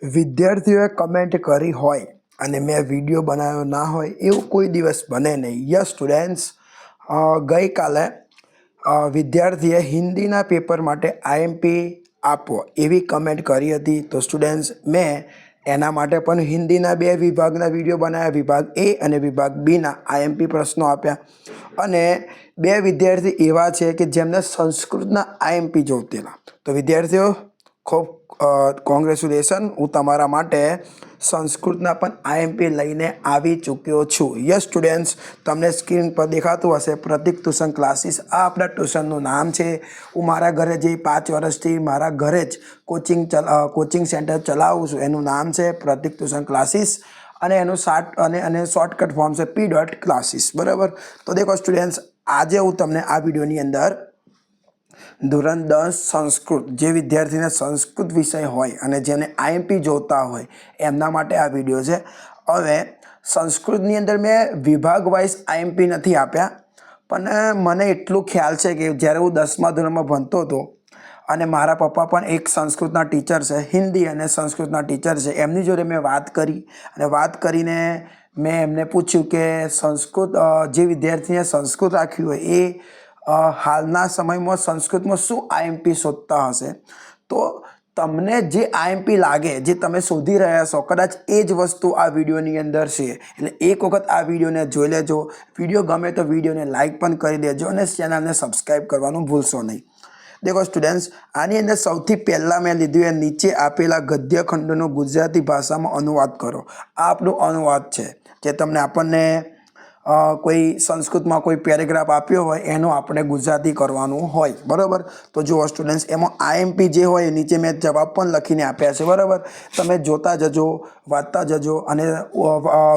વિદ્યાર્થીઓએ કમેન્ટ કરી હોય અને મેં વિડીયો બનાવ્યો ના હોય એવું કોઈ દિવસ બને નહીં. યસ સ્ટુડન્ટ્સ, ગઈકાલે વિદ્યાર્થીએ હિન્દીના પેપર માટે આઈએમપી આપો એવી કમેન્ટ કરી હતી. તો સ્ટુડન્ટ્સ, મેં એના માટે પણ હિન્દીના 2 વિભાગના વિડીયો બનાવ્યા, વિભાગ એ અને વિભાગ બીના આઈએમપી પ્રશ્નો આપ્યા. અને 2 વિદ્યાર્થી એવા છે કે જેમને સંસ્કૃતના આઈએમપી જોતેલા. તો વિદ્યાર્થીઓ, ખૂબ કોંગ્રેચ્યુલેશન, હું તમારા માટે સંસ્કૃતના પણ આઈએમપી લઈને આવી ચૂક્યો છું. યસ સ્ટુડન્ટ્સ, તમને સ્ક્રીન પર દેખાતું હશે પ્રતિક ટ્યુશન ક્લાસીસ. આ આપણા ટ્યુશનનું નામ છે. હું મારા ઘરે જે 5 વર્ષથી મારા ઘરે જ કોચિંગ સેન્ટર ચલાવું છું એનું નામ છે પ્રતિક ટ્યુશન ક્લાસીસ અને એનું શોર્ટકટ ફોર્મ છે p.classes. બરાબર. તો દેખો સ્ટુડન્ટ્સ, આજે હું તમને આ વિડીયોની અંદર ધોરણ 10 સંસ્કૃત, જે વિદ્યાર્થીને સંસ્કૃત વિષય હોય અને જેને આઈએમપી જોતા હોય એમના માટે આ વિડીયો છે. હવે સંસ્કૃતની અંદર મેં વિભાગ વાઇઝ આઈએમપી નથી આપ્યા, પણ મને એટલું ખ્યાલ છે કે જ્યારે હું 10મા ધોરણમાં ભણતો હતો અને મારા પપ્પા પણ એક સંસ્કૃતના ટીચર છે, હિન્દી અને સંસ્કૃતના ટીચર છે, એમની જોડે મેં વાત કરી અને વાત કરીને મેં એમને પૂછ્યું કે સંસ્કૃત, જે વિદ્યાર્થીને સંસ્કૃત રાખ્યું હોય એ હાલના સમયમાં સંસ્કૃતમાં શું આઈએમપી શોધતા હશે. તો તમને જે આઈએમપી લાગે, જે તમે શોધી રહ્યા છો, કદાચ એ જ વસ્તુ આ વિડીયોની અંદર છે. એટલે એક વખત આ વિડીયોને જોઈ લેજો. વિડીયો ગમે તો વિડીયોને લાઇક પણ કરી દેજો અને ચેનલને સબસ્ક્રાઈબ કરવાનું ભૂલશો નહીં. દેખો સ્ટુડન્ટ્સ, આની અંદર સૌથી પહેલાં મેં લીધું એ નીચે આપેલા ગદ્ય ખંડોનો ગુજરાતી ભાષામાં અનુવાદ કરો. આ આપણું અનુવાદ છે જે તમને આપણને કોઈ સંસ્કૃતમાં કોઈ પેરેગ્રાફ આપ્યો હોય એનો આપણે ગુજરાતી કરવાનું હોય. બરાબર. તો જુઓ સ્ટુડન્ટ્સ, એમાં આઈએમપી જે હોય નીચે મેં જવાબ પણ લખીને આપ્યા છે. બરાબર. તમે જોતા જજો, વાંચતા જજો અને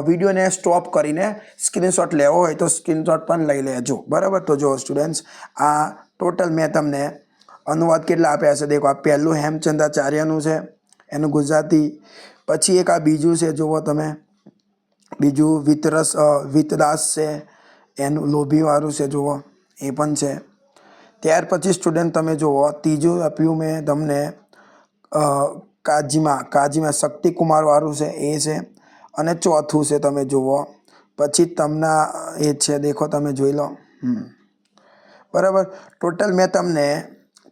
વિડીયોને સ્ટોપ કરીને સ્ક્રીનશોટ લેવો હોય તો સ્ક્રીનશોટ પણ લઈ લેજો. બરાબર. તો જુઓ સ્ટુડન્ટ્સ, આ ટોટલ મેં તમને અનુવાદ કેટલા આપ્યા છે. દેખો, આ પહેલું હેમચંદ્રાચાર્યનું છે, એનું ગુજરાતી. પછી એક આ બીજું છે, જુઓ તમે, બીજું વિતરાસ છે, એનું લોભીવાળું છે, જુઓ એ પણ છે. ત્યાર પછી સ્ટુડન્ટ તમે જુઓ, ત્રીજું આપ્યું મેં તમને કાજીમાં શક્તિકુમારવાળું છે, એ છે. અને ચોથું છે, તમે જુઓ, પછી તમને એ છે, દેખો તમે જોઈ લો. બરાબર. ટોટલ મેં તમને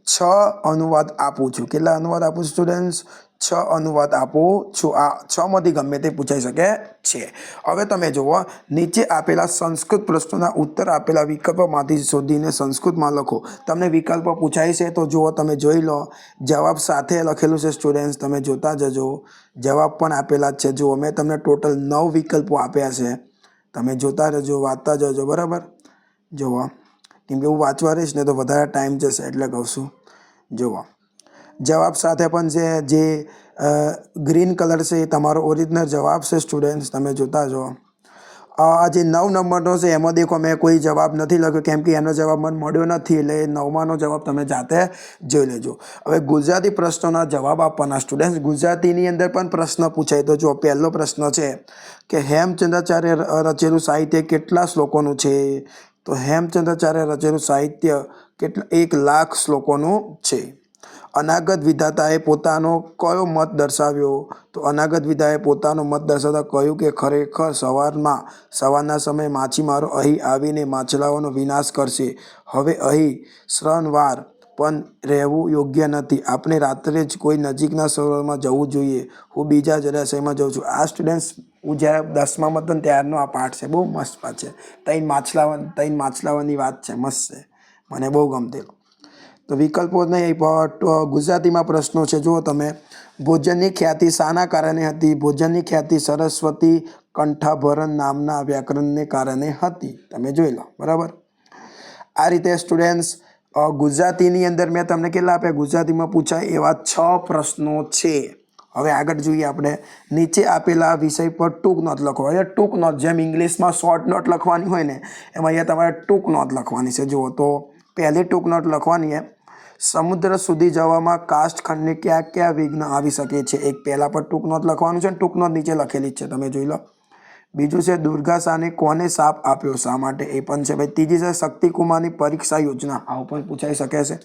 6 અનુવાદ આપું છું. કેટલા અનુવાદ આપું છું સ્ટુડન્ટ્સ? 6 અનુવાદ આપું છું. આ 6માંથી ગમે તે પૂછાઈ શકે છે. હવે તમે જુઓ, નીચે આપેલા સંસ્કૃત પ્રશ્નોના ઉત્તર આપેલા વિકલ્પોમાંથી શોધીને સંસ્કૃતમાં લખો. તમને વિકલ્પો પૂછાય છે તો જુઓ, તમે જોઈ લો. જવાબ સાથે લખેલું છે સ્ટુડન્ટ્સ, તમે જોતા જજો. જવાબ પણ આપેલા જ છે. જુઓ, મેં તમને ટોટલ 9 વિકલ્પો આપ્યા છે. તમે જોતા જજો, વાંચતા જજો. બરાબર. જુઓ, કેમ કે હું વાંચવા રહીશ ને તો વધારે ટાઈમ જશે એટલે કહું છું. જુઓ, જવાબ સાથે પણ છે. જે ગ્રીન કલર છે એ તમારો ઓરિજિનલ જવાબ છે સ્ટુડન્ટ્સ, તમે જોતા જો. આ જે 9 નંબરનો છે એમાં દેખો મેં કોઈ જવાબ નથી લખ્યો કેમ કે એનો જવાબ મને મળ્યો નથી, એટલે 9માનો જવાબ તમે જાતે જોઈ લેજો. હવે ગુજરાતી પ્રશ્નોના જવાબ આપવાના સ્ટુડન્ટ્સ. ગુજરાતીની અંદર પણ પ્રશ્ન પૂછાય. તો જો પહેલો પ્રશ્ન છે કે હેમચંદ્રાચાર્ય રચેલું સાહિત્ય કેટલા શ્લોકોનું છે? તો હેમચંદ્રાચાર્ય રચેલું સાહિત્ય 1,00,000 શ્લોકોનું છે. અનાગત વિધાતાએ પોતાનો કયો મત દર્શાવ્યો? તો અનાગત વિધાએ પોતાનો મત દર્શાવતા કહ્યું કે ખરેખર સવારના સમયે માછીમારો અહીં આવીને માછલાઓનો વિનાશ કરશે. હવે અહીં શ્રવણવાર પણ રહેવું યોગ્ય નથી. આપણે રાત્રે જ કોઈ નજીકના સરોવરમાં જવું જોઈએ. હું બીજા જળાશયમાં જઉં છું. આ સ્ટુડન્ટ્સ, હું જ્યારે 10મામાં હતો ને ત્યારનો આ પાઠ છે. બહુ મસ્ત પાઠ છે. 3 માછલાઓની વાત છે, મસ્ત છે, મને બહુ ગમતેલું. તો વિકલ્પો નહીં, ગુજરાતીમાં પ્રશ્નો છે. જુઓ તમે, ભોજનની ખ્યાતિ શાના કારણે હતી? ભોજનની ખ્યાતિ સરસ્વતી કંઠાભરણ નામના વ્યાકરણને કારણે હતી. તમે જોઈ લો. બરાબર. આ રીતે સ્ટુડન્ટ્સ, ગુજરાતીની અંદર મેં તમને કેટલા આપ્યા? ગુજરાતીમાં પૂછાય એવા 6 પ્રશ્નો છે. હવે આગળ જોઈએ આપણે. નીચે આપેલા વિષય પર ટૂંક નોટ લખો. અહીંયા ટૂંક નોટ, જેમ ઇંગ્લિશમાં શોર્ટ નોટ લખવાની હોય ને, એમાં અહીંયા તમારે ટૂંક નોટ લખવાની છે. જુઓ, તો પહેલી ટૂંક નોટ લખવાની છે, સમુદ્ર સુધી જવામાં કાષ્ઠખંડને કયા વિઘ્ન આવી શકે છે? એક પહેલા પર ટૂંક નોટ લખવાનું છે. ટૂંક નોટ નીચે લખેલી જ છે, તમે જોઈ લો. બીજું છે દુર્ગા શાને કોને શાપ આપ્યો, શા માટે? એ પણ છે ભાઈ. ત્રીજી છે શક્તિકુમારની પરીક્ષા યોજના, આવું પણ પૂછાઈ શકે છે.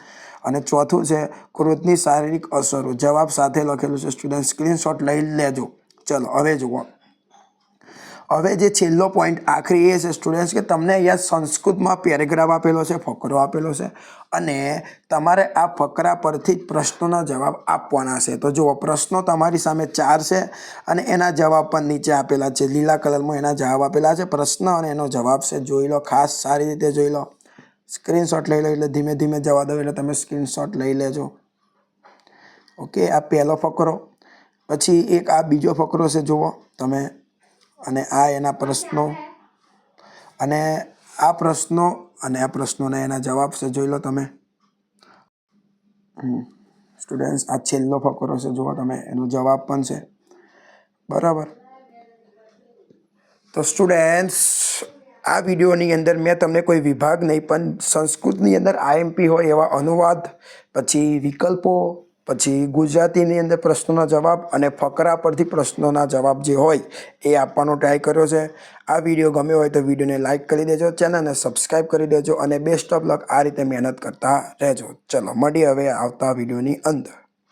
અને ચોથું છે ક્રોધની શારીરિક અસરો. જવાબ સાથે લખેલું છે સ્ટુડન્ટ, સ્ક્રીનશોટ લઈ લેજો. ચલો હવે જુઓ. હવે જે છેલ્લો પોઈન્ટ આખરી એ છે સ્ટુડન્ટ્સ કે તમને અહીંયા સંસ્કૃતમાં પેરેગ્રાફ આપેલો છે, ફકરો આપેલો છે અને તમારે આ ફકરા પરથી જ પ્રશ્નોના જવાબ આપવાના છે. તો જુઓ, પ્રશ્નો તમારી સામે 4 છે અને એના જવાબ પણ નીચે આપેલા છે. લીલા કલરમાં એના જવાબ આપેલા છે. પ્રશ્ન અને એનો જવાબ છે. જોઈ લો, ખાસ સારી રીતે જોઈ લો. સ્ક્રીનશોટ લઈ લો, એટલે ધીમે ધીમે જવા દો, એટલે તમે સ્ક્રીનશોટ લઈ લેજો. ઓકે, આ પહેલો ફકરો. પછી એક આ બીજો ફકરો છે, જુઓ તમે. અને આ એના પ્રશ્નો અને આ પ્રશ્નો અને આ પ્રશ્નોના એના જવાબ છે. જોઈ લો તમે સ્ટુડન્ટ્સ. આ છેલ્લો ફકરો છે, જુઓ તમે, એનો જવાબ પણ છે. બરાબર. તો સ્ટુડન્ટ્સ, આ વિડીયોની અંદર મેં તમને કોઈ વિભાગ નહીં પણ સંસ્કૃતની અંદર આઈએમપી હોય એવા અનુવાદ, પછી વિકલ્પો, પછી ગુજરાતીની અંદર પ્રશ્નોના જવાબ અને ફકરા પરથી પ્રશ્નોના જવાબ જે હોય એ આપવાનો ટ્રાય કર્યો છે. આ વિડીયો ગમ્યો હોય તો વિડીયોને લાઇક કરી દેજો, ચેનલને સબસ્ક્રાઈબ કરી દેજો અને બેસ્ટ ઓફ લક. આ રીતે મહેનત કરતા રહેજો. ચલો મળીએ હવે આવતા વિડીયોની અંદર.